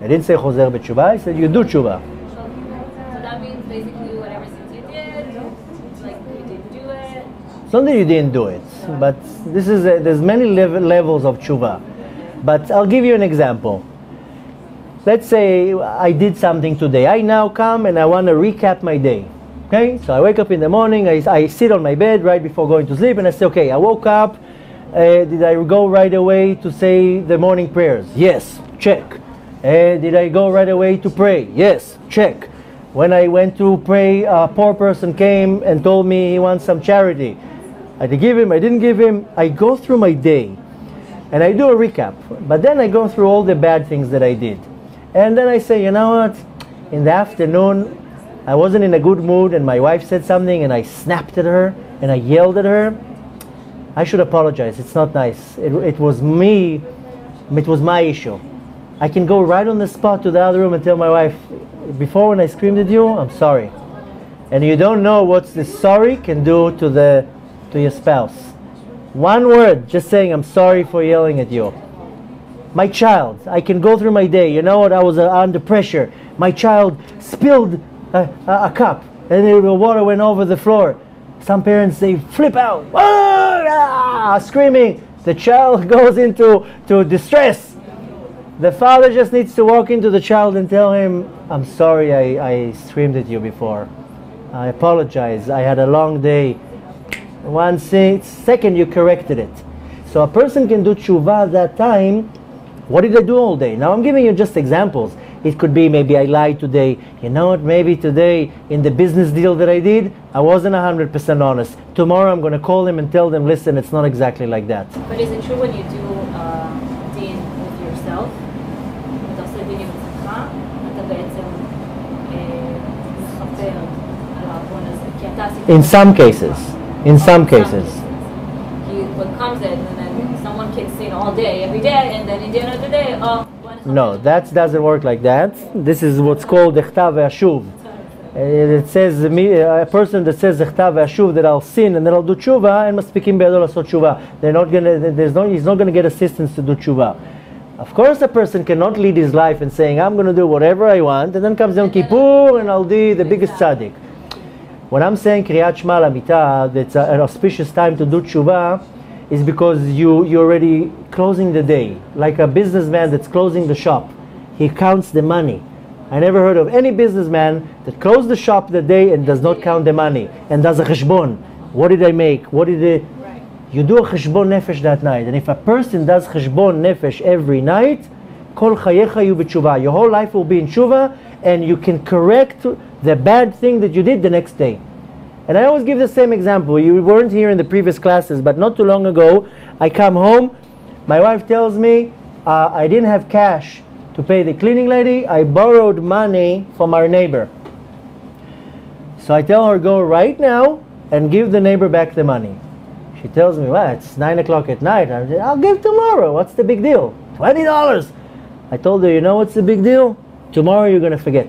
I didn't say chozer b'tshuva, I said you do tshuva. So that means basically whatever sins you did, like you didn't do it. It's not that you didn't do it, but this is there's many levels of tshuva. But I'll give you an example. Let's say I did something today. I now come and I want to recap my day. Okay, so I wake up in the morning, I sit on my bed right before going to sleep and I say, okay, I woke up, did I go right away to say the morning prayers? Yes, check. Did I go right away to pray? Yes, check. When I went to pray, a poor person came and told me he wants some charity. I did give him, I didn't give him. I go through my day and I do a recap, but then I go through all the bad things that I did. And then I say, you know what, in the afternoon, I wasn't in a good mood and my wife said something and I snapped at her and I yelled at her. I should apologize. It's not nice. It was me. It was my issue. I can go right on the spot to the other room and tell my wife, before when I screamed at you, I'm sorry. And you don't know what the sorry can do to your spouse. One word, just saying I'm sorry for yelling at you. My child, I can go through my day. You know what? I was under pressure. My child spilled a cup and the water went over the floor. Some parents, they flip out, screaming. The child goes into distress. The father just needs to walk into the child and tell him, I'm sorry I screamed at you before. I apologize. I had a long day. One second you corrected it. So a person can do tshuva at that time. What did I do all day? Now I'm giving you just examples. It could be maybe I lied today. You know what? Maybe today in the business deal that I did, I wasn't 100% honest. Tomorrow I'm going to call them and tell them, listen, it's not exactly like that. But is it true when you do din with yourself? אתה עושה דין עם עצמך, אתה בעצם מחפר על העוון הזה. כי אתה עשית... In some cases. In some cases. What comes in and then someone can sin all day, every day, and then in the end of the day, no, that doesn't work like that. This is what's called echtav ve'ashuv. It says a person that says echtav ve'ashuv, that I'll sin and then I'll do tshuva, and maspikim be'ado lasot tshuva. He's not going to get assistance to do tshuva. Of course, a person cannot lead his life and saying, I'm going to do whatever I want, and then comes Yom Kippur and I'll be the biggest tzaddik. When I'm saying Kriyat Shema L'Amita, that's an auspicious time to do tshuva, is because you're already closing the day. Like a businessman that's closing the shop. He counts the money. I never heard of any businessman that closed the shop the day and does not count the money and does a cheshbon. What did I make? What did I... You do a cheshbon nefesh that night. And if a person does cheshbon nefesh every night, kol chayecha yu b'tshuva. Your whole life will be in tshuva, and you can correct the bad thing that you did the next day. And I always give the same example. You weren't here in the previous classes, but not too long ago, I come home, my wife tells me, I didn't have cash to pay the cleaning lady, I borrowed money from our neighbor. So I tell her, go right now and give the neighbor back the money. She tells me, well, it's 9 o'clock at night. I'll give tomorrow. What's the big deal? $20. I told her, you know what's the big deal? Tomorrow you're going to forget.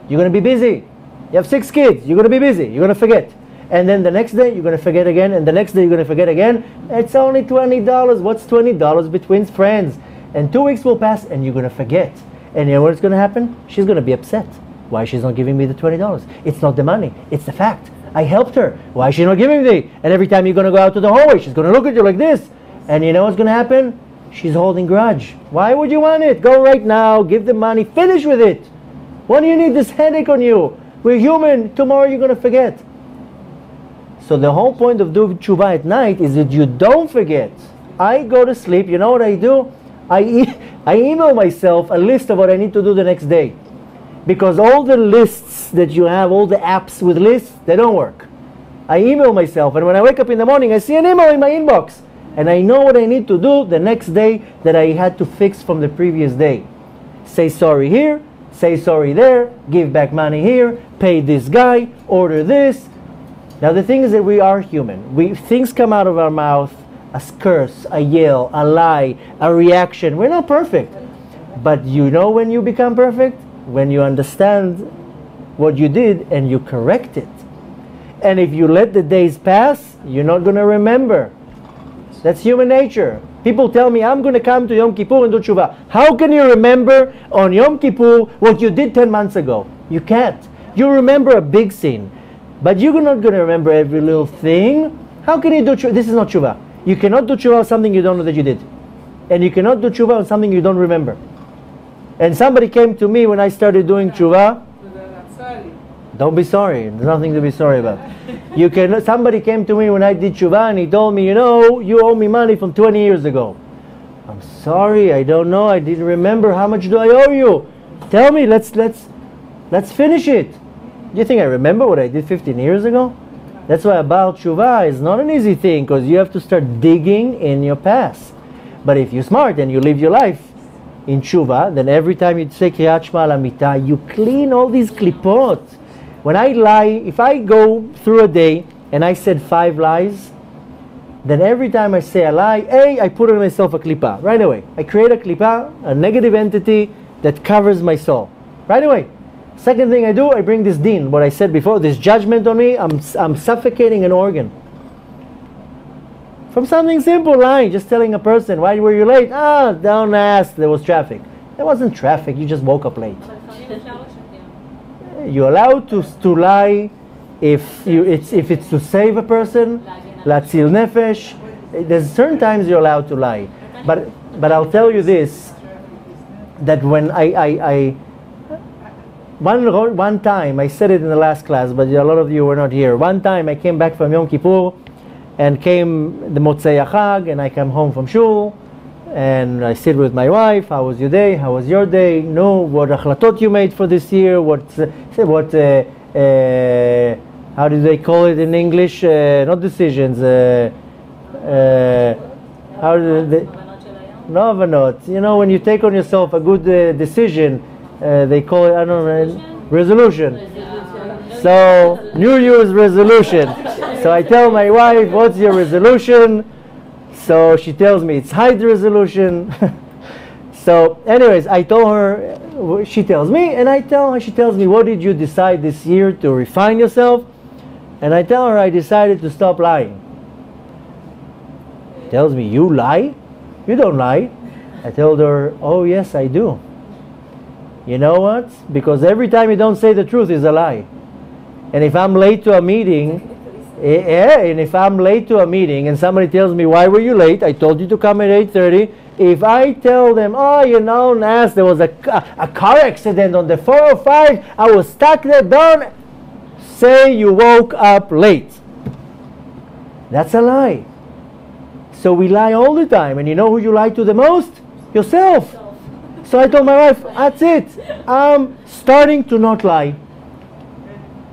You're going to be busy. You have 6 kids, you're going to be busy, you're going to forget. And then the next day, you're going to forget again, and the next day, you're going to forget again. It's only $20. What's $20 between friends? And 2 weeks will pass, and you're going to forget. And you know what's going to happen? She's going to be upset. Why she's not giving me the $20? It's not the money, it's the fact. I helped her. Why is she not giving me? And every time you're going to go out to the hallway, she's going to look at you like this. And you know what's going to happen? She's holding grudge. Why would you want it? Go right now, give the money, finish with it. Why do you need this headache on you? We're human. Tomorrow you're going to forget. So the whole point of doing tshuva at night is that you don't forget. I go to sleep. You know what I do? I email myself a list of what I need to do the next day. Because all the lists that you have, all the apps with lists, they don't work. I email myself. And when I wake up in the morning, I see an email in my inbox. And I know what I need to do the next day that I had to fix from the previous day. Say sorry here. Say sorry there, give back money here, pay this guy, order this. Now the thing is that we are human. Things come out of our mouth, a curse, a yell, a lie, a reaction. We're not perfect. But you know when you become perfect? When you understand what you did and you correct it. And if you let the days pass, you're not going to remember. That's human nature. People tell me, I'm going to come to Yom Kippur and do tshuva. How can you remember on Yom Kippur what you did 10 months ago? You can't. You remember a big sin, but you're not going to remember every little thing. How can you do tshuva? This is not tshuva. You cannot do tshuva on something you don't know that you did. And you cannot do tshuva on something you don't remember. And somebody came to me when I started doing tshuva. Don't be sorry. There's nothing to be sorry about. Somebody came to me when I did tshuva and he told me, you know, you owe me money from 20 years ago. I'm sorry, I don't know. I didn't remember. How much do I owe you? Tell me. Let's finish it. Do you think I remember what I did 15 years ago? That's why about tshuva is not an easy thing, because you have to start digging in your past. But if you're smart and you live your life in tshuva, then every time you say Kriyat Shema al Amita, you clean all these klipot. When I lie, if I go through a day and I said 5 lies, then every time I say a lie, I put on myself a klipa right away. I create a klipa, a negative entity that covers my soul right away. Second thing I do, I bring this din, what I said before, this judgment on me. I'm suffocating an organ. From something simple, lying, just telling a person, why were you late? Don't ask, there was traffic. There wasn't traffic, you just woke up late. You're allowed to lie if it's to save a person, latzil nefesh. There's certain times you're allowed to lie. But I'll tell you this, that when one time, I said it in the last class, but a lot of you were not here. One time I came back from Yom Kippur and came the Motzei Chag, and I come home from shul, and I sit with my wife. How was your day? How was your day? No, what achlatot you made for this year? How do they call it in English? Not decisions. How do they? No, not. You know, when you take on yourself a good decision, they call it, I don't know, resolution. So, New Year's resolution. So I tell my wife, what's your resolution? So she tells me it's hide resolution. So anyways, I told her, she tells me, and I tell her, she tells me, what did you decide this year to refine yourself? And I tell her, I decided to stop lying. She tells me, you lie? You don't lie. I told her, oh yes, I do. You know what? Because every time you don't say the truth is a lie. And if I'm late to a meeting, and somebody tells me, why were you late? I told you to come at 8:30. If I tell them, oh, you know, Nas, there was a car accident on the 405, I was stuck there, don't say you woke up late. That's a lie. So we lie all the time. And you know who you lie to the most? Yourself. So I told my wife, that's it. I'm starting to not lie.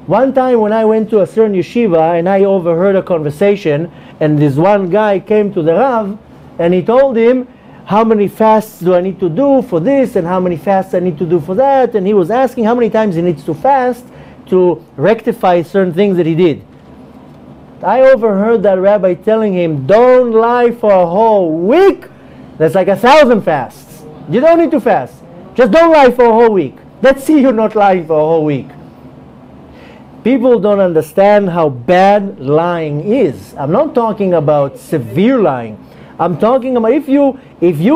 One time when I went to a certain yeshiva and I overheard a conversation, and this one guy came to the Rav and he told him, how many fasts do I need to do for this and how many fasts I need to do for that? And he was asking how many times he needs to fast to rectify certain things that he did. I overheard that rabbi telling him, don't lie for a whole week. That's like 1,000 fasts. You don't need to fast. Just don't lie for a whole week. Let's see you not lying for a whole week. People don't understand how bad lying is. I'm not talking about severe lying. I'm talking about if you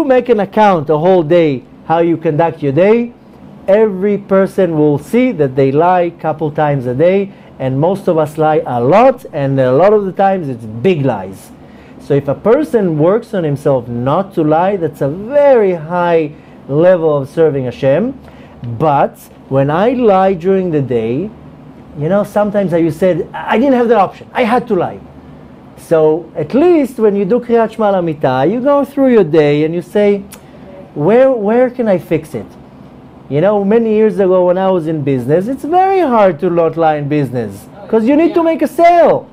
make an account a whole day, how you conduct your day, every person will see that they lie a couple times a day, and most of us lie a lot, and a lot of the times it's big lies. So if a person works on himself not to lie, that's a very high level of serving Hashem. But when I lie during the day, you know, sometimes you said, I didn't have that option. I had to lie. So at least when you do Kriyat Shema al Amita, you go through your day and you say, where can I fix it? You know, many years ago when I was in business, it's very hard to not lie in business because you need to make a sale.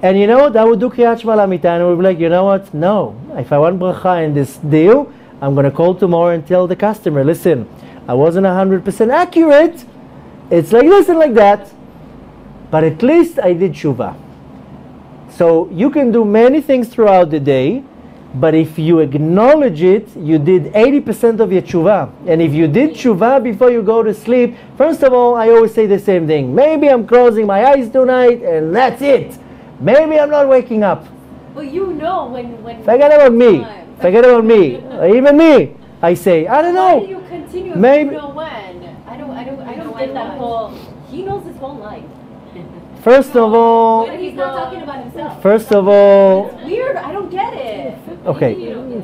And you know what? I would do Kriyat Shema al Amita and I would be like, you know what? No. If I want bracha in this deal, I'm going to call tomorrow and tell the customer, listen, I wasn't 100% accurate. It's like this and like that. But at least I did tshuva. So you can do many things throughout the day, but if you acknowledge it, you did 80% of your tshuva. And if you did tshuva before you go to sleep, first of all, I always say the same thing. Maybe I'm closing my eyes tonight and that's it. Maybe I'm not waking up. Well, you know when. Forget about me. Forget about me. Even me. I say, I don't know. Why do you continue if Maybe. you know when? I don't get that whole. He knows his whole life. First of all, But he's not talking about himself. first of all, It's weird. I don't get it. okay.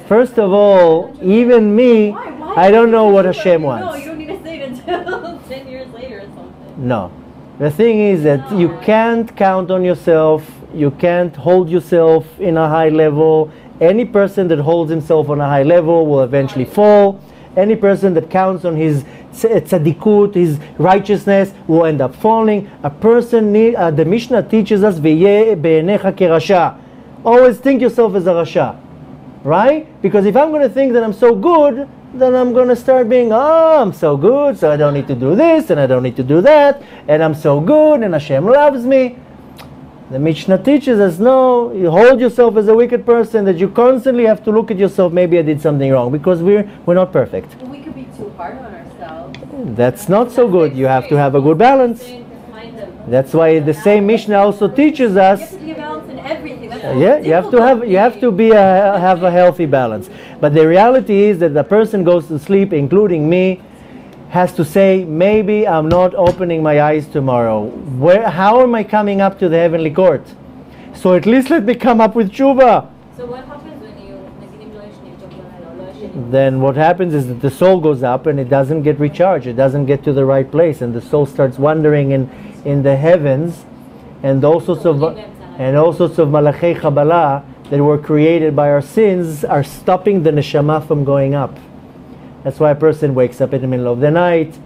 First of all, even me, Why I don't know what No, Hashem you wants. don't need to say it until 10 years later or something. No. The thing is that you No. can't count on yourself. You can't hold yourself in a high level. Any person that holds himself on a high level will eventually fall. Any person that counts on his tzadikut, his righteousness, will end up falling. A person the Mishnah teaches us, "V'yeh be'enecha kerasha." Always think yourself as a rasha, right? Because if I'm going to think that I'm so good, then I'm going to start being, oh, I'm so good, so I don't need to do this, and I don't need to do that, and I'm so good, and Hashem loves me. The Mishnah teaches us, no, you hold yourself as a wicked person, that you constantly have to look at yourself, maybe I did something wrong, because we're not perfect. We could be too hard on ourselves. That's not so good. You have to have a good balance. That's why the same Mishnah also teaches You us, have to be a balance in everything. That's yeah, you have to have a healthy balance. But the reality is that the person goes to sleep, including me, has to say, maybe I'm not opening my eyes tomorrow. How am I coming up to the heavenly court? So at least let me come up with tshuva. So what happens when you Then what happens is that the soul goes up and it doesn't get recharged. It doesn't get to the right place, and the soul starts wandering in the heavens, and all sorts of malachei Kabbalah that were created by our sins are stopping the neshama from going up. That's why a person wakes up in the middle of the night.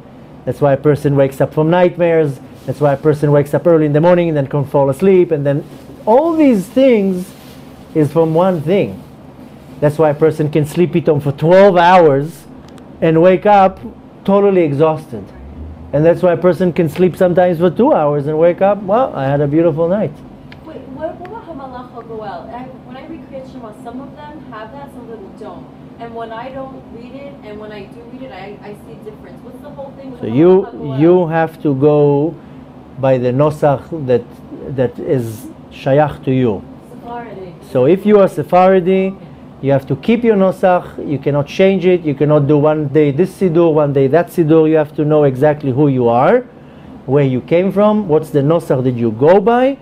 That's why a person wakes up from nightmares. That's why a person wakes up early in the morning and then can fall asleep. And then all these things is from one thing. That's why a person can sleep for 12 hours and wake up totally exhausted. And that's why a person can sleep sometimes for 2 hours and wake up, well, I had a beautiful night. Wait, what about Hamalach HaGoel? When I read Kriyat Shema, some of them have that, some of them don't. And when I don't read it, and when I do read it, I see a difference. What's the whole thing with So Hamalach HaGoel? you have to go by the nosach that is shayach to you. Sephardi. So if you are Sephardi, you have to keep your nosach. You cannot change it. You cannot do one day this siddur, one day that siddur. You have to know exactly who you are, where you came from, what's the nosach that you go by.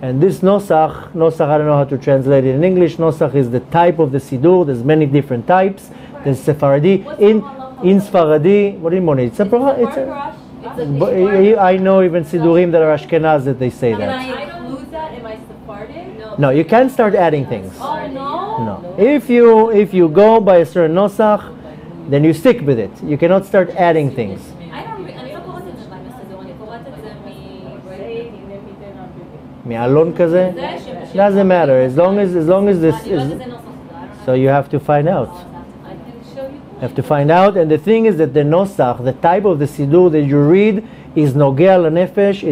And this nosach, I don't know how to translate it in English. Nosach is the type of the siddur. There's many different types. There's Sephardi. In Sephardi, what do you mean? It's I know even siddurim that are Ashkenaz that they say Can that. I include that in my Sephardi? No, you can't start adding things. Oh, no? No. If you go by a certain nosach, then you stick with it. You cannot start adding things. אני לא קוראת את זה בסידור, אני קוראת את זה Alon כזה? Doesn't matter. As long as this is. So you have to find out. You have to find out, and the thing is that the nosach, the type of the siddur that you read, is nogea lenefesh.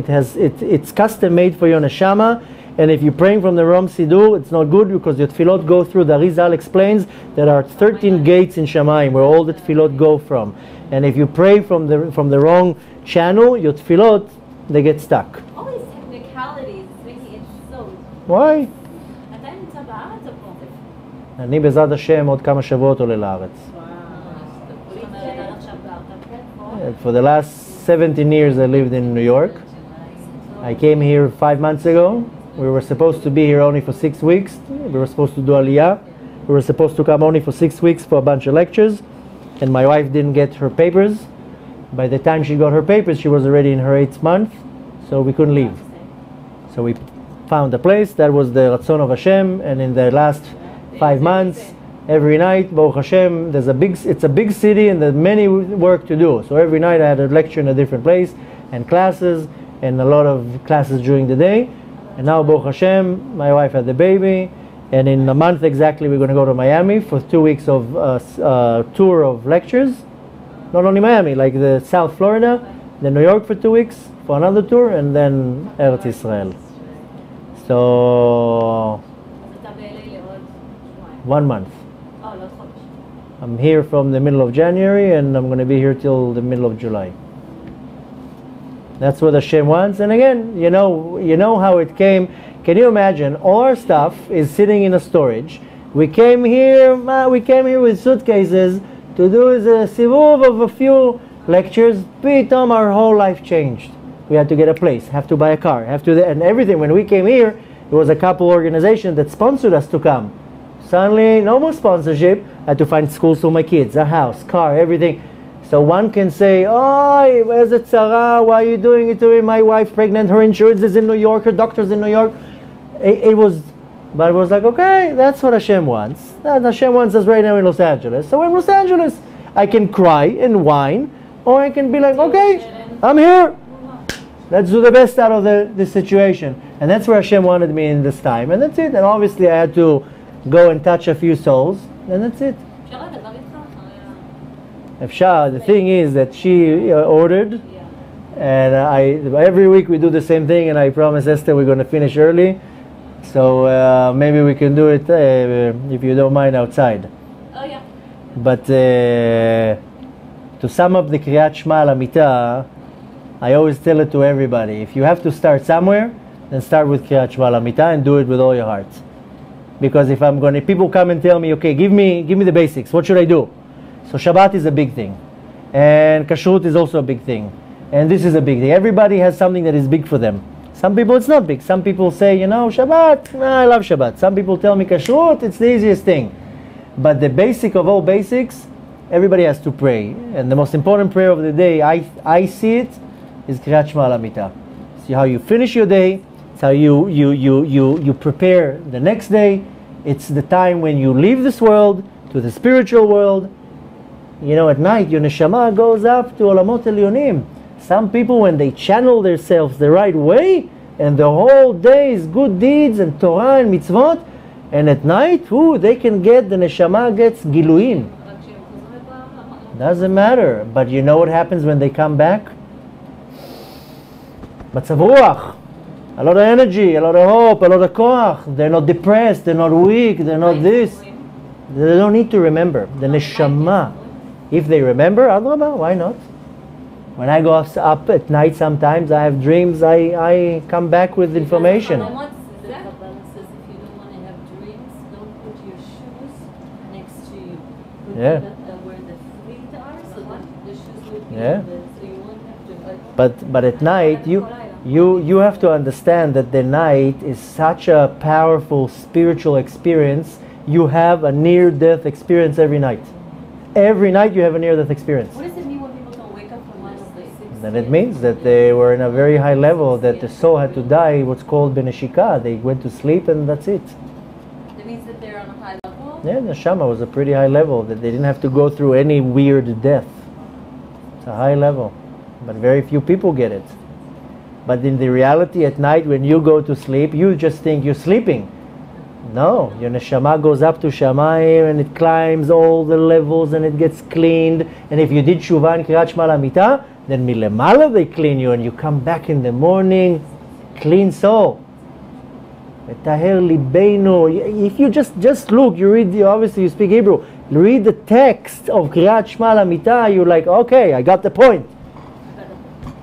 It's custom made for your neshama, and if you're praying from the wrong siddur, it's not good because your tefillot go through. The Arizal explains there are 13 gates in Shamayim where all the tefillot go from, and if you pray from the wrong channel, your tefillot they get stuck. All these technicalities, it's making it so... Why? אתה נמצא בארץ או פה? אני בעזרת השם עוד כמה שבועות עולה לארץ. For the last 17 years I lived in New York. I came here 5 months ago. We were supposed to be here only for 6 weeks. We were supposed to do Aliyah. We were supposed to come only for 6 weeks for a bunch of lectures. And my wife didn't get her papers. By the time she got her papers, she was already in her 8th month. So we couldn't leave. So we found a place. That was the Ratzon of Hashem. And in the last 5 months, every night, Baruch Hashem, it's a big city and there's many work to do. So every night I had a lecture in a different place and classes and a lot of classes during the day. And now Baruch Hashem, my wife had the baby, and in a month exactly we're going to go to Miami for 2 weeks of tour of lectures. Not only Miami, like the South Florida, then New York for 2 weeks for another tour, and then Eretz Israel. So 1 month. I'm here from the middle of January, and I'm going to be here till the middle of July. That's what Hashem wants. And again, you know how it came. Can you imagine? All our stuff is sitting in a storage. We came here with suitcases to do a sivuv of a few lectures. Pitom, our whole life changed. We had to get a place, have to buy a car, and everything. When we came here, there was a couple organizations that sponsored us to come. Suddenly, no more sponsorship. I had to find schools for my kids, a house, car, everything. So one can say, "Oh, where's the tzara? Why are you doing it to me? My wife pregnant, her insurance is in New York, her doctor's in New York." But it was like, okay, that's what Hashem wants. Hashem wants us right now in Los Angeles. So in Los Angeles, I can cry and whine, or I can be like, okay, I'm here. Let's do the best out of the situation. And that's where Hashem wanted me in this time. And that's it. And obviously I had to go and touch a few souls. And that's it. The thing is that she ordered. And every week we do the same thing. And I promise Esther we're going to finish early. So maybe we can do it, if you don't mind, outside. Oh, yeah. But to sum up the Kriyat Shema al Hamita, I always tell it to everybody. If you have to start somewhere, then start with Kriyat Shema al Hamita and do it with all your heart. Because if people come and tell me, okay, give me the basics. What should I do? So Shabbat is a big thing. And Kashrut is also a big thing. And this is a big thing. Everybody has something that is big for them. Some people it's not big. Some people say, Shabbat, I love Shabbat. Some people tell me Kashrut, it's the easiest thing. But the basic of all basics, everybody has to pray. And the most important prayer of the day, I see it, is Kriyat Shema al Hamita. See how you finish your day, it's how you prepare the next day. It's the time when you leave this world to the spiritual world. At night, your neshama goes up to Olamot Elyonim. Some people, when they channel themselves the right way, and the whole day is good deeds and Torah and mitzvot, and at night, the neshama gets giluim. Doesn't matter. But you know what happens when they come back? Matzav ruach. A lot of energy, a lot of hope, a lot of koach. They're not depressed, they're not weak, they're not this. They don't need to remember. The neshama. If they remember, Adrabah, why not? When I go up at night sometimes, I have dreams, I come back with information. Says if you don't want to have dreams, don't put your shoes next to you. Put where the feet are, so that the shoes would be so you won't have to. But at night, you have to understand that the night is such a powerful spiritual experience. You have a near-death experience every night. Every night you have a near-death experience. What does it mean when people don't wake up from sleep? Then it means that they were in a very high level, that the soul had to die, what's called beneshika. They went to sleep and that's it. That means that they're on a high level? Yeah, the neshama was a pretty high level, that they didn't have to go through any weird death. It's a high level, but very few people get it. But in the reality, at night when you go to sleep, you just think you're sleeping. No, your neshama goes up to Shamayim and it climbs all the levels and it gets cleaned. And if you did Shuvah and Kriyat Shema al Hamita, then milemala they clean you and you come back in the morning, clean soul. V'taher libeinu. If you just look, you read, obviously you speak Hebrew, read the text of Kriyat Shema al Hamita, you're like, okay, I got the point.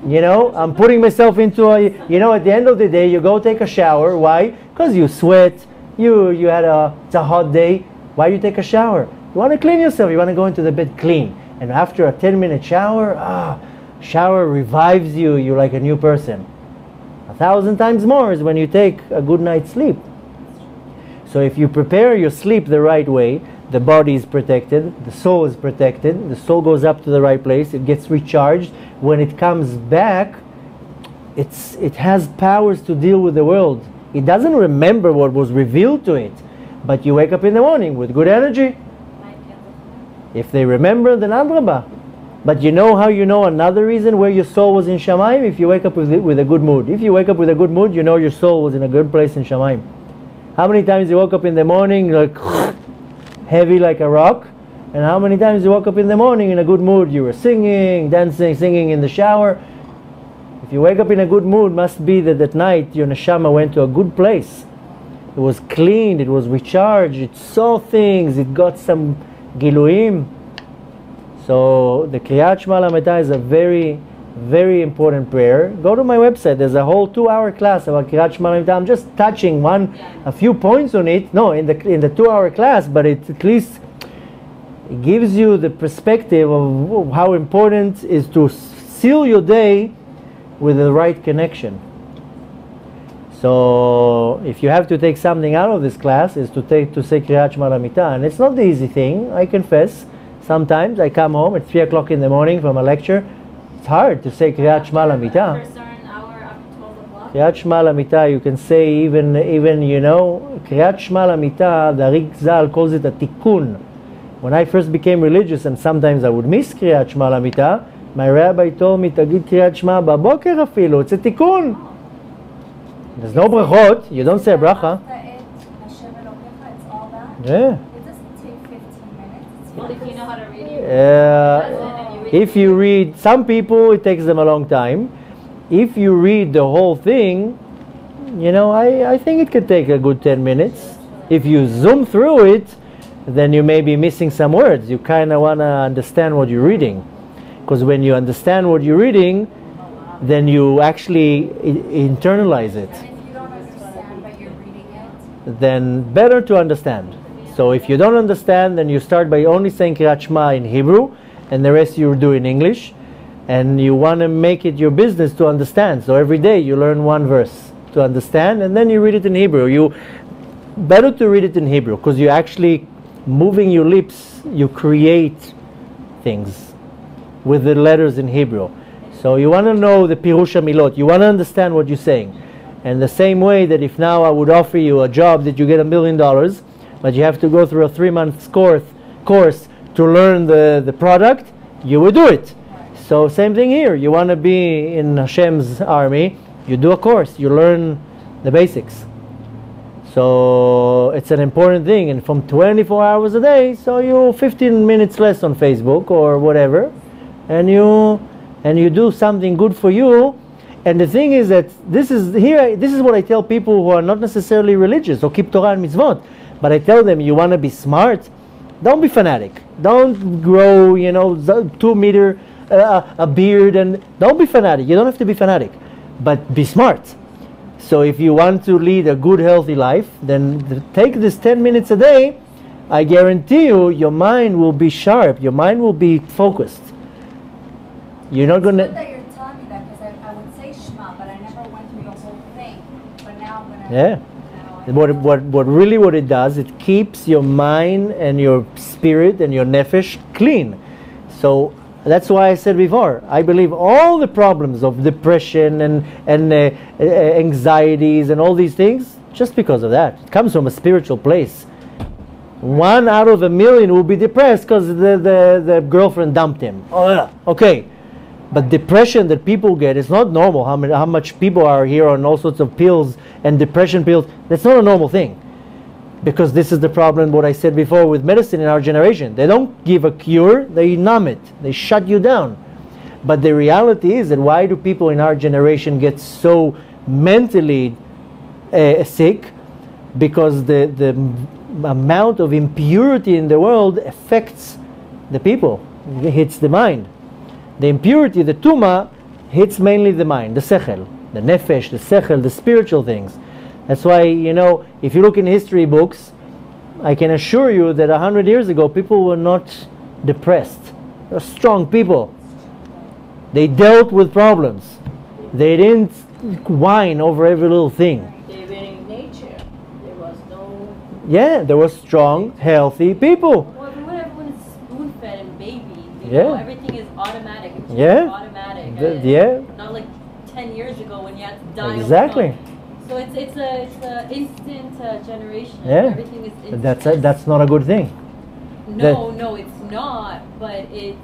I'm putting myself into at the end of the day, you go take a shower. Why? Because you sweat. It's a hot day. Why do you take a shower? You want to clean yourself. You want to go into the bed clean. And after a 10-minute shower, shower revives you. You're like a new person. 1,000 times more is when you take a good night's sleep. So if you prepare your sleep the right way, the body is protected, the soul is protected, the soul goes up to the right place, it gets recharged. When it comes back, it has powers to deal with the world. It doesn't remember what was revealed to it, but you wake up in the morning with good energy. If they remember, then Adrabah. But how you know another reason where your soul was in Shamayim? If you wake up with a good mood. If you wake up with a good mood, you know your soul was in a good place in Shamayim. How many times you woke up in the morning like heavy like a rock? And how many times you woke up in the morning in a good mood? You were singing, dancing, singing in the shower. If you wake up in a good mood, must be that at night your neshama went to a good place. It was cleaned, it was recharged, it saw things, it got some giluim. So the Kriyat Shema al Hamita is a very, very important prayer. Go to my website. There's a whole 2-hour class about Kriyat Shema Lamita. I'm just touching a few points on it. No, in the 2-hour class, but it at least gives you the perspective of how important is to seal your day with the right connection. So if you have to take something out of this class, is to say Kriyat Shema Lamita, and it's not the easy thing. I confess. Sometimes I come home at 3 o'clock in the morning from a lecture. It's hard to say Kriyat Shema Lamita. After a certain hour, after 12 o'clock? Kriyat Shema Lamita, you can say even Kriyat Shema Lamita, the Arik Zal calls it a tikkun. When I first became religious, and sometimes I would miss Kriyat Shema Lamita, my rabbi told me, Tagid Kriyat Shema baboker afilu, it's a tikkun. There's no brachot, you don't say a bracha. Yeah. Well, if you know how to read it. If you read, some people it takes them a long time. If you read the whole thing, I think it could take a good 10 minutes. If you zoom through it, then you may be missing some words. You kind of want to understand what you're reading. Because when you understand what you're reading, then you actually internalize it. And if you don't understand but you're reading it, then better to understand. So if you don't understand, then you start by only saying Kriyat Shema in Hebrew, and the rest you do in English. And you want to make it your business to understand. So every day you learn one verse to understand, and then you read it in Hebrew. Better to read it in Hebrew, because you're actually moving your lips, you create things with the letters in Hebrew. So you want to know the Pirush HaMilot, you want to understand what you're saying. And the same way that if now I would offer you a job that you get $1 million, but you have to go through a 3-month course to learn the product, you would do it. So same thing here, you want to be in Hashem's army, you do a course, you learn the basics. So it's an important thing, and from 24 hours a day, so you 15 minutes less on Facebook or whatever, and you do something good for you. And the thing is that this is what I tell people who are not necessarily religious or keep Torah and mitzvot, but I tell them, you want to be smart, don't be fanatic, don't grow 2 meter a beard, and don't be fanatic. You don't have to be fanatic, but be smart. So if you want to lead a good, healthy life, then take this 10 minutes a day. I guarantee you, your mind will be sharp. Your mind will be focused. You're not going it's good to... that you're telling me that, because I would say Shema, but I never went through the whole thing. But now I'm going to... Yeah. What it does, it keeps your mind and your spirit and your nefesh clean. So that's why I said before, I believe all the problems of depression and anxieties and all these things, just because of that. It comes from a spiritual place. 1 out of 1,000,000 will be depressed because the girlfriend dumped him. Oh, yeah. Okay. But depression that people get is not normal. How much people are here on all sorts of pills and depression pills. That's not a normal thing. Because this is the problem, what I said before, with medicine in our generation. They don't give a cure, they numb it. They shut you down. But the reality is that why do people in our generation get so mentally sick? Because the amount of impurity in the world affects the people. It hits the mind. The impurity, the tuma, hits mainly the mind, the sechel, the nefesh, the sechel, the spiritual things. That's why, if you look in history books, I can assure you that 100 years ago, people were not depressed. They're strong people. They dealt with problems. They didn't whine over every little thing. They were in nature. There was no... Yeah, there were strong, healthy people. Well, when everyone is spoon-fed and baby, everything is automatic. It's automatic. Not like 10 years ago when you had to die. Exactly. So it's a instant generation. Yeah. Everything is instant. That's not a good thing. No, it's not. But it's.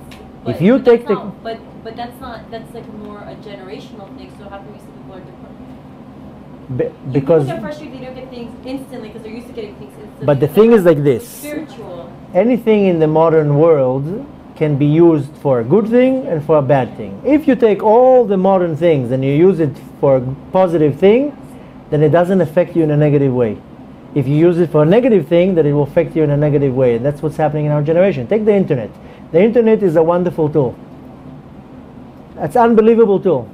But, if you but take the. Not, but that's not. That's like more a generational thing. So how can we say people are different? Because. People get frustrated. They don't get things instantly because they're used to getting things instantly. But the thing is like this. Spiritual. Anything in the modern world can be used for a good thing and for a bad thing. If you take all the modern things and you use it for a positive thing, then it doesn't affect you in a negative way. If you use it for a negative thing, then it will affect you in a negative way. And that's what's happening in our generation. Take the internet. The internet is a wonderful tool. It's an unbelievable tool.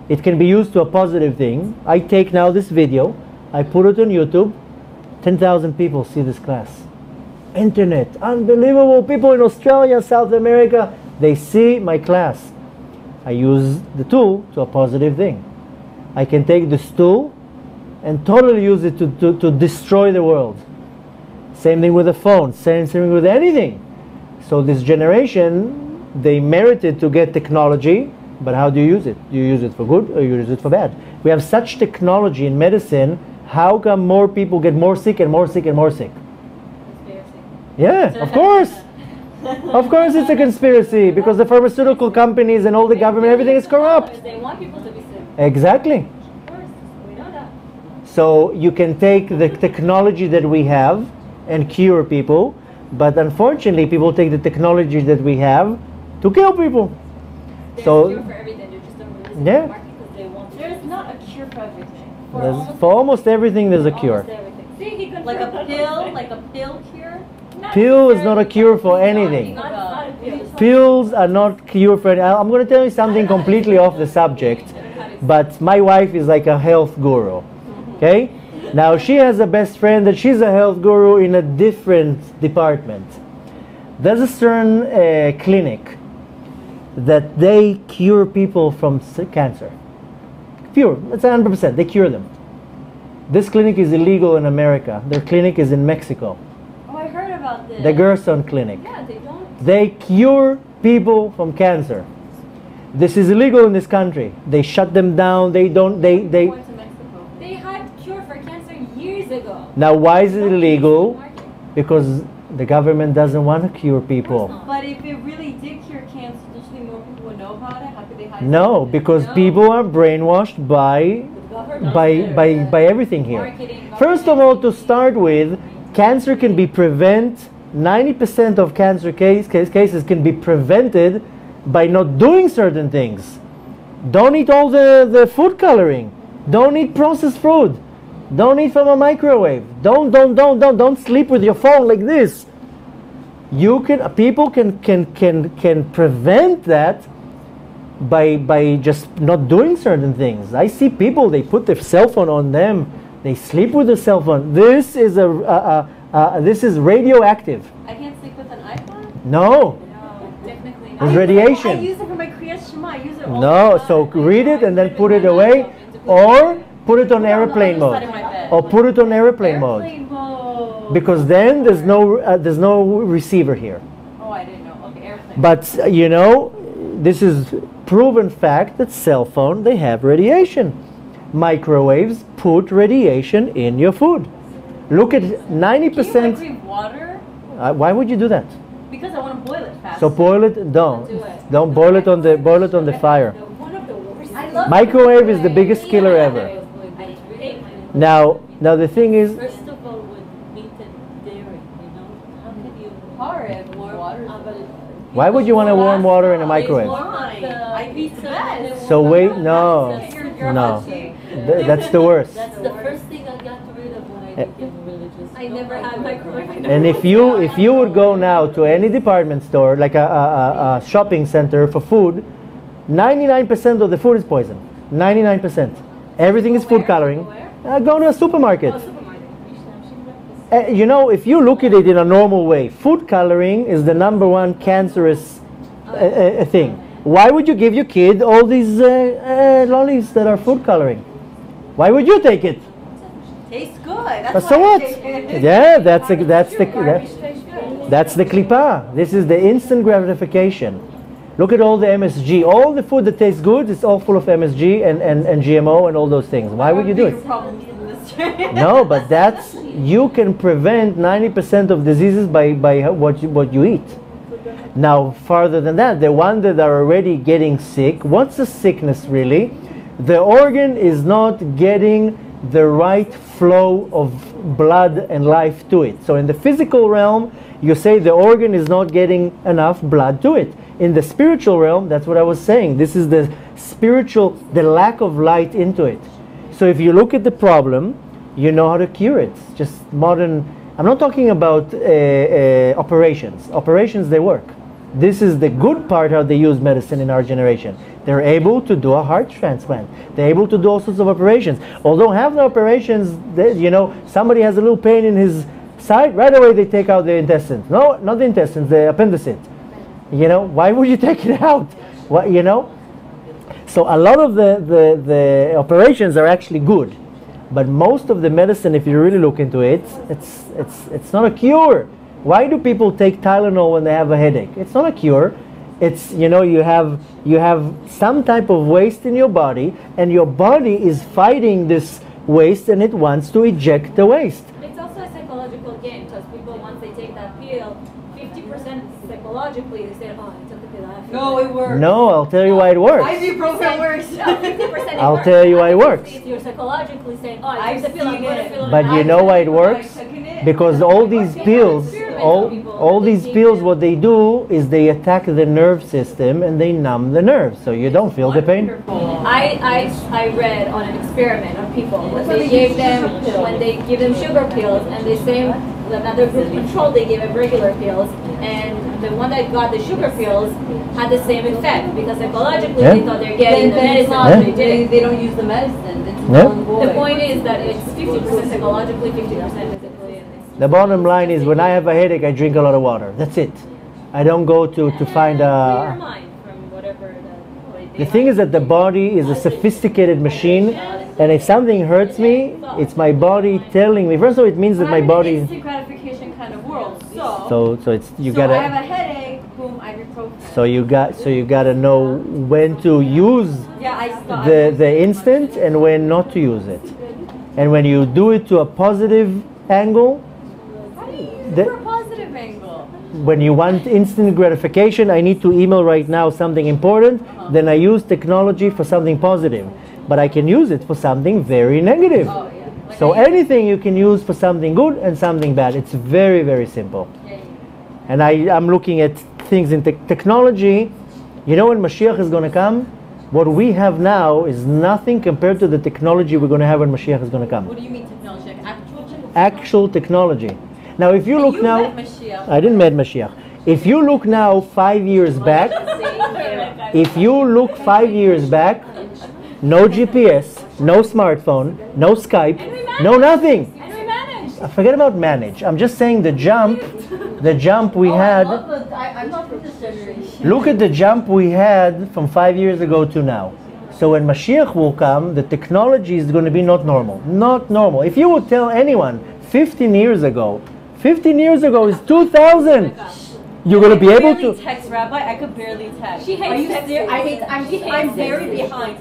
It can be used to a positive thing. I take now this video, I put it on YouTube, 10,000 people see this class. Internet, unbelievable. People in Australia, South America, they see my class. I use the tool to a positive thing. I can take this tool and totally use it to destroy the world. Same thing with the phone, same thing with anything. So this generation, they merited to get technology, but how do you use it? Do you use it for good or you use it for bad? We have such technology in medicine, how come more people get more sick and more sick and more sick? Yeah, of course. Of course it's a conspiracy, because the pharmaceutical companies and all the government, everything is corrupt. They want people to be sick. Exactly. Of course, we know that. So you can take the technology that we have and cure people, but unfortunately people take the technology that we have to kill people. There's So- a cure for everything. They're just don't release it Yeah. to the market because they want to. There's not a cure for everything. For almost everything there's a cure. Almost everything. See, he could like a pill cure. Pill is not a cure for anything. Not a pill. Pills are not cure for anything. I'm going to tell you something completely off the subject, but my wife is like a health guru. Okay? Now she has a best friend that she's a health guru in a different department. There's a certain clinic that they cure people from cancer. Pure, it's 100%. They cure them. This clinic is illegal in America. Their clinic is in Mexico. Oh, I heard about this. The Gerson Clinic. Yeah, they don't. They cure people from cancer. This is illegal in this country. They shut them down. They don't. They. Went to Mexico. They had cure for cancer years ago. Now, why is it illegal? Because the government doesn't want to cure people. But if it really did cure cancer, don't you think more people would know about it? How could they hide No, it? because No. people are brainwashed by everything here. Marketing, First of all, to start with, cancer can be prevented. 90% of cancer cases can be prevented by not doing certain things. Don't eat all the food coloring. Don't eat processed food. Don't eat from a microwave. Don't sleep with your phone like this. People can prevent that by just not doing certain things. I see people, they put their cell phone on them. They sleep with their cell phone. This is this is radioactive. I can't sleep with an iPhone? No. No, technically not. It's radiation. I use it for my Kriyat Shema. I use it all No, the time. so read it and then put it away, or put it on airplane Put it on the mode, other side of my bed. or put it on airplane mode, Airplane mode. because then there's no receiver here. Oh, I didn't know. Okay, airplane. But you know, this is proven fact that cell phone, they have radiation. Microwaves put radiation in your food. Look at Can you 90%. microwave water? Why would you do that? Because I want to boil it fast. So boil it. Don't boil it on the fire. One of the worst. I love Microwave is the biggest killer ever. I hate Now the thing is, First of all, with meat and dairy, how can you Horrid water. why would you want to warm water in a microwave? I beat the best. So wait, no, no, that's the worst. That's the first thing I got rid of when I became religious. I never had microwave. And if you would go now to any department store, like a shopping center for food, 99% of the food is poison. 99%. Everything is food coloring. Go to a supermarket. You know, if you look at it in a normal way, food coloring is the #1 cancerous thing. Why would you give your kid all these lollies that are food coloring? Why would you take it? Tastes good. That's So why I what? take it. Yeah, that's the klipa. This is the instant gratification. Look at all the MSG. All the food that tastes good is all full of MSG and GMO and all those things. Why would you do it? No, but you can prevent 90% of diseases by what you eat. Now, farther than that, the ones that are already getting sick, what's the sickness really? The organ is not getting the right flow of blood and life to it. So in the physical realm, you say the organ is not getting enough blood to it. In the spiritual realm, that's what I was saying. This is the spiritual, the lack of light into it. So if you look at the problem, you know how to cure it. It's just modern. I'm not talking about operations. Operations, they work. This is the good part how they use medicine in our generation. They're able to do a heart transplant. They're able to do all sorts of operations. Although half the operations, somebody has a little pain in his side, right away they take out the intestines. No, not the intestines, the appendicit. Why would you take it out? So a lot of the operations are actually good. But most of the medicine, if you really look into it, it's not a cure. Why do people take Tylenol when they have a headache? It's not a cure. It's, you have some type of waste in your body, and your body is fighting this waste, and it wants to eject the waste. It's also a psychological game, because people, once they take that pill, 50% psychologically, they say, oh, I took the pill. No, it works. No, I'll tell you why it works. Ibuprofen works. 50% I'll tell you why it works. You're psychologically saying, oh, I took the pill, I'm going to feel But you know why it works? Because all these pills, all these pills, what they do is they attack the nerve system and they numb the nerves, so you don't feel the pain. I read on an experiment on people when they give them sugar pills, and they say another group control, they gave them regular pills, and the one that got the sugar pills had the same effect, because psychologically they thought they're getting the medicine. They don't use the medicine. It's The point is that it's 50% psychologically, 50% physically. The bottom line is, when I have a headache, I drink a lot of water. That's it. I don't go to find Clear a... mind from whatever The thing is that the body is a sophisticated machine, and if something hurts me, it's my body telling me. First of all, it means that my body... It's an instant gratification kind of world. So it's you I gotta. have a headache. Boom, ibuprofen. So you gotta know when to use the instant and when not to use it, and when you do it to a positive angle. How do you use it for a positive angle? When you want instant gratification, I need to email right now something important, then I use technology for something positive. But I can use it for something very negative. Oh, yeah. Like So anything you can use for something good and something bad. It's very, very simple. And I'm looking at things in technology. You know when Mashiach is going to come? What we have now is nothing compared to the technology we're going to have when Mashiach is going to come. What do you mean technology? Like Actual technology. Now if you look you now... met Mashiach. I didn't meet Mashiach. If you look now 5 years back, if you look 5 years back, no GPS, no smartphone, no Skype, no nothing. And we managed. Forget about manage. I'm just saying the jump we had. I'm not from this generation. Look at the jump we had from 5 years ago to now. So when Mashiach will come, the technology is going to be not normal. Not normal. If you would tell anyone 15 years ago is 2000. You're going to be able to text Rabbi. I could barely text. She hates texting. I'm very behind.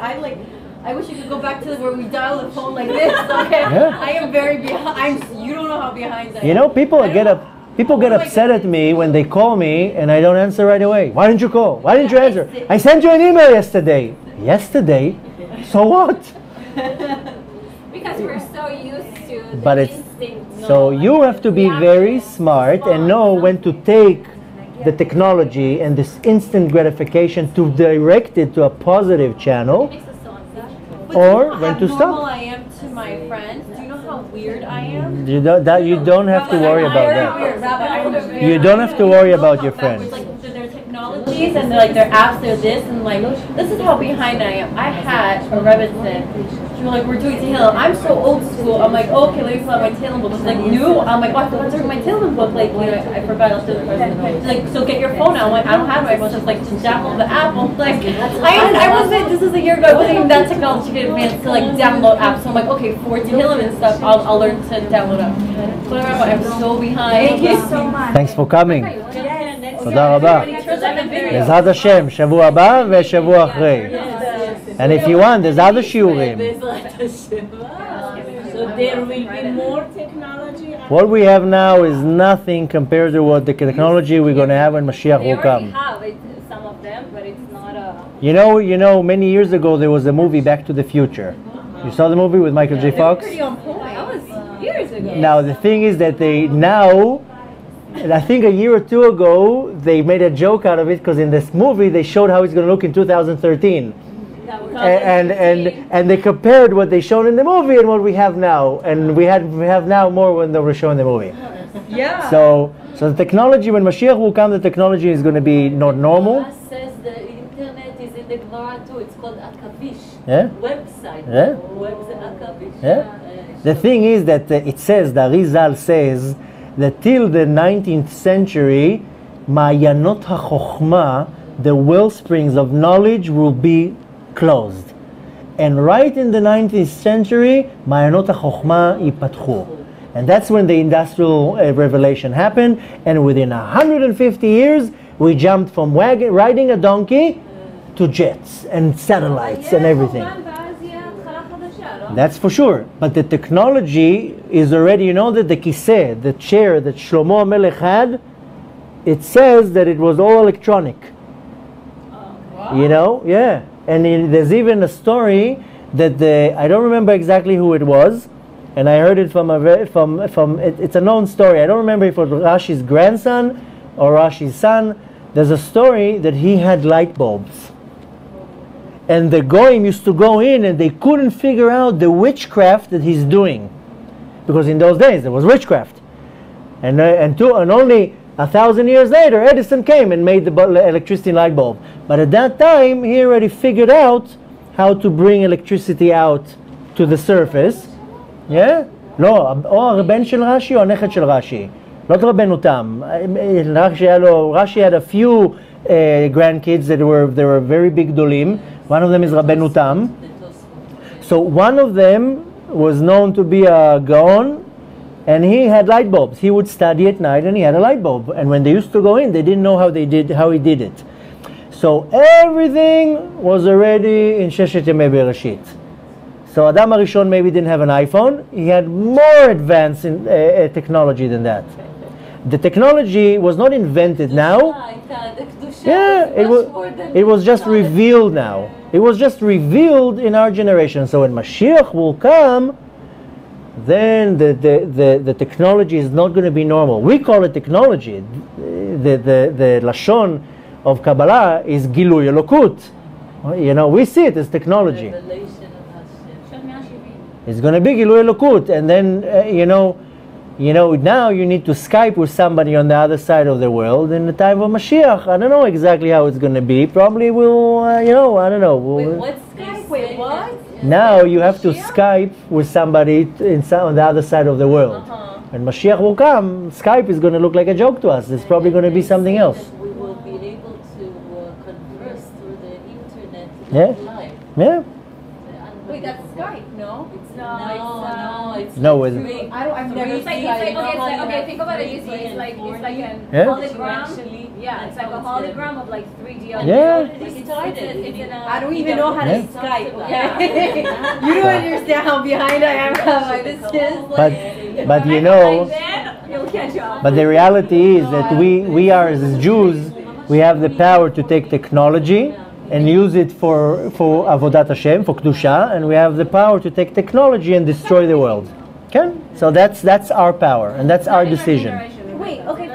I wish you could go back to where we dial the phone like this. Okay. Yeah. I am very behind. You don't know how behind I am. You know, people get upset at me when they call me and I don't answer right away. Why didn't you call? Why didn't you answer? I sent you an email yesterday. Yesterday? So what? Because we're so used to the But it's instinct. so you have to be very smart and know when to take the technology and this instant gratification to direct it to a positive channel, It makes us so unsociable. But or do you know when how to abnormal stop. I am to my friends. Do you know how weird I am? You don't have to worry about that. that. You don't have to worry about your friends. Like their technologies and their apps, they're this, and like this is how behind I am. I had a Rebbitzin. She was like, we're doing Tehillim. I'm so old school. I'm like, okay, let me pull out my Tehillim book. She's like, new. I'm like, oh, I forgot to bring my Tehillim book. Like, I forgot. I'll do the person. She's like, so get your phone out. I'm like, I don't have my phone. She's like, just download the app. I'm like, I wasn't. This is a year ago. I wasn't even that technology advanced to like download apps. So I'm like, okay, for Tehillim and stuff, I'll learn to download apps. But I'm so behind. Thank you so much. Thanks for coming. תודה רבה. Yes. בעזרת השם, שבוע הבא ושבוע אחרי. And if you want, there's other shiurim. So there will be more technology. What we have now is nothing compared to what the technology we're going to have when Mashiach They will already come. have some of them, but it's not a... You know, many years ago there was a movie Back to the Future. You saw the movie with Michael J. Fox? That was years ago. Now the thing is that I think a year or two ago they made a joke out of it because in this movie they showed how it's going to look in 2013. And they compared what they showed in the movie and what we have now, and we have now more when they were showing the movie. Yeah. So the technology, when Mashiach will come, the technology is going to be not normal. Gemara says the internet is in the Gemara too. It's called Akavish. Yeah. Website. Yeah. Web's Akavish. Yeah. The thing is that it says, the Arizal says, that till the 19th century, Ma'ayanot HaChochma, the well springs of knowledge, will be closed. And right in the 19th century, Ma'ayanot HaChochma yipatchu. And that's when the industrial revelation happened. And within 150 years, we jumped from riding a donkey to jets and satellites and everything. That's for sure. But the technology is already, you know, that the kiseh, the chair that Shlomo Melech had, it says that it was all electronic. You know, yeah. And there's even a story that I don't remember exactly who it was, and I heard it from it's a known story. I don't remember if it was Rashi's grandson or Rashi's son. There's a story that he had light bulbs. And the goyim used to go in and they couldn't figure out the witchcraft that he's doing. Because in those days there was witchcraft. And only 1,000 years later Edison came and made the electricity light bulb. But at that time he already figured out how to bring electricity out to the surface. Yeah? לא, או הרבן של רש"י או הנכד של רש"י. לא את רבנו תם. רש"י had a few grandkids that were very big גדולים. One of them is Rabbeinu Tam. So one of them was known to be a Gaon, and he had light bulbs. He would study at night and he had a light bulb. And when they used to go in, they didn't know how he did it. So everything was already in Sheshet Yemei Bereshit. So Adam HaRishon maybe didn't have an iPhone. He had more advanced technology than that. The technology was not invented now. Yeah, it was just revealed now. It was just revealed in our generation. So when Mashiach will come, then the technology is not going to be normal. We call it technology. The Lashon of Kabbalah is Gilui Elokut. You know, we see it as technology. It's going to be Gilui Elokut. And then, you know, now you need to Skype with somebody on the other side of the world. In the time of Mashiach, I don't know exactly how it's going to be. Probably we'll, I don't know. Wait, what's Skype? Wait, what? Now you have to Skype with somebody on the other side of the world. When Mashiach will come, Skype is going to look like a joke to us. It's probably going to be something else. We will be able to converse through the internet live. Yeah. Wait, that's Skype, no? No, it's I've never used Skype. Okay, think about it this way. It's like an Yeah. hologram. Yeah, it's like a hologram of like 3D. Yeah. I don't even know how to Skype. Okay? You don't understand how behind I am. Like this is. But you know, You'll catch up. but the reality is that we are as Jews, we have the power to take technology and use it for Avodat Hashem, for Kedusha, and we have the power to take technology and destroy the world. Okay? So that's our power, and that's our decision. Wait, okay,